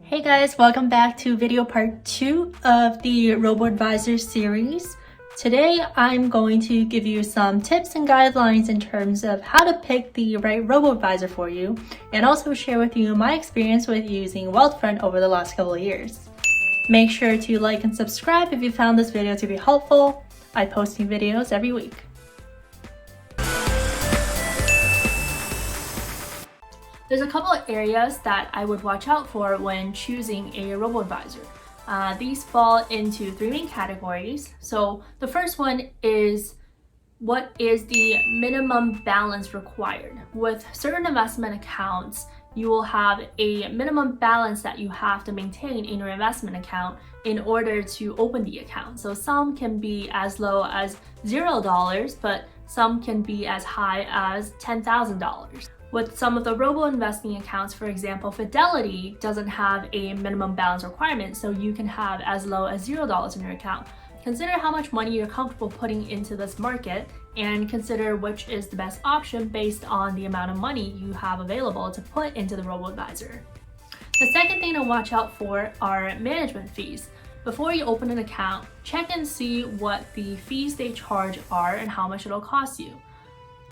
Hey guys, welcome back to video part 2 of the Roboadvisor series. Today I'm going to give you some tips and guidelines in terms of how to pick the right Roboadvisor for you, and also share with you my experience with using Wealthfront over the last couple of years. Make sure to like and subscribe if you found this video to be helpful. I post new videos every week. There's a couple of areas that I would watch out for when choosing a Roboadvisor. These fall into 3 main categories. So the first one is, what is the minimum balance required? With certain investment accounts, you will have a minimum balance that you have to maintain in your investment account in order to open the account. So some can be as low as $0, but some can be as high as $10,000. With some of the robo investing accounts, for example, Fidelity doesn't have a minimum balance requirement, so you can have as low as $0 in your account. Consider how much money you're comfortable putting into this market and consider which is the best option based on the amount of money you have available to put into the Roboadvisor. The second thing to watch out for are management fees. Before you open an account, check and see what the fees they charge are and how much it'll cost you.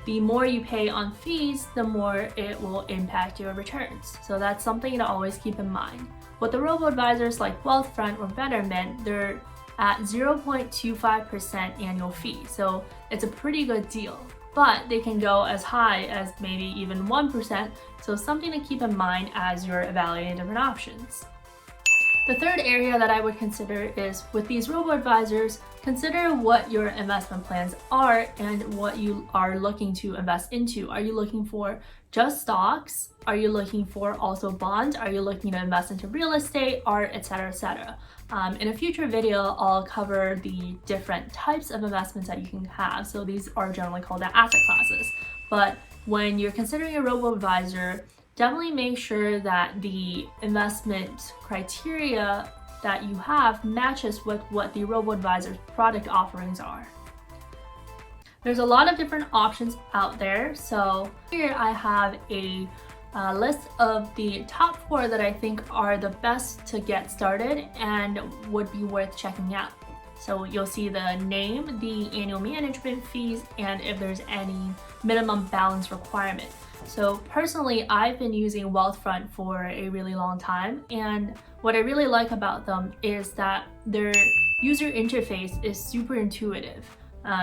The more you pay on fees, the more it will impact your returns. So that's something to always keep in mind. With the Robo-advisors like Wealthfront or Betterment, they're at 0.25% annual fee. So it's a pretty good deal, but they can go as high as maybe even 1%. So something to keep in mind as you're evaluating different options. The third area that I would consider is, with these robo-advisors, consider what your investment plans are and what you are looking to invest into. Are you looking for just stocks? Are you looking for also bonds? Are you looking to invest into real estate, art, etc., etc.? In a future video, I'll cover the different types of investments that you can have. So these are generally called the asset classes. But when you're considering a robo-advisor, definitely make sure that the investment criteria that you have matches with what the Robo-advisor's product offerings are. There's a lot of different options out there, so here I have a list of the top 4 that I think are the best to get started and would be worth checking out. So you'll see the name, the annual management fees, and if there's any minimum balance requirement. So personally, I've been using Wealthfront for a really long time, and what I really like about them is that their user interface is super intuitive.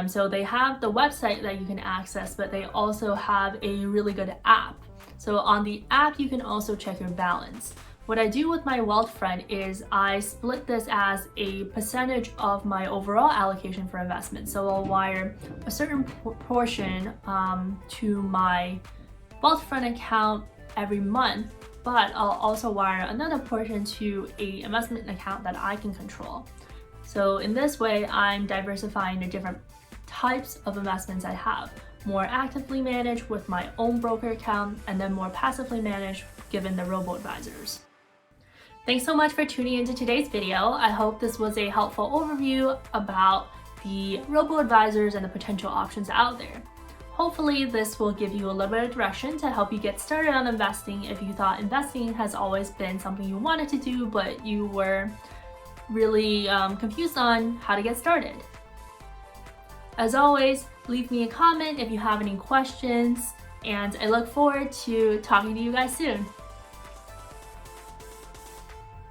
So they have the website that you can access, but they also have a really good app. So on the app, you can also check your balance. What I do with my Wealthfront is I split this as a percentage of my overall allocation for investment. So I'll wire a certain portion to my Wealthfront account every month, but I'll also wire another portion to an investment account that I can control. So in this way, I'm diversifying the different types of investments I have. More actively managed with my own broker account, and then more passively managed given the robo-advisors. Thanks so much for tuning into today's video. I hope this was a helpful overview about the robo-advisors and the potential options out there. Hopefully this will give you a little bit of direction to help you get started on investing if you thought investing has always been something you wanted to do, but you were really confused on how to get started. As always, leave me a comment if you have any questions, and I look forward to talking to you guys soon.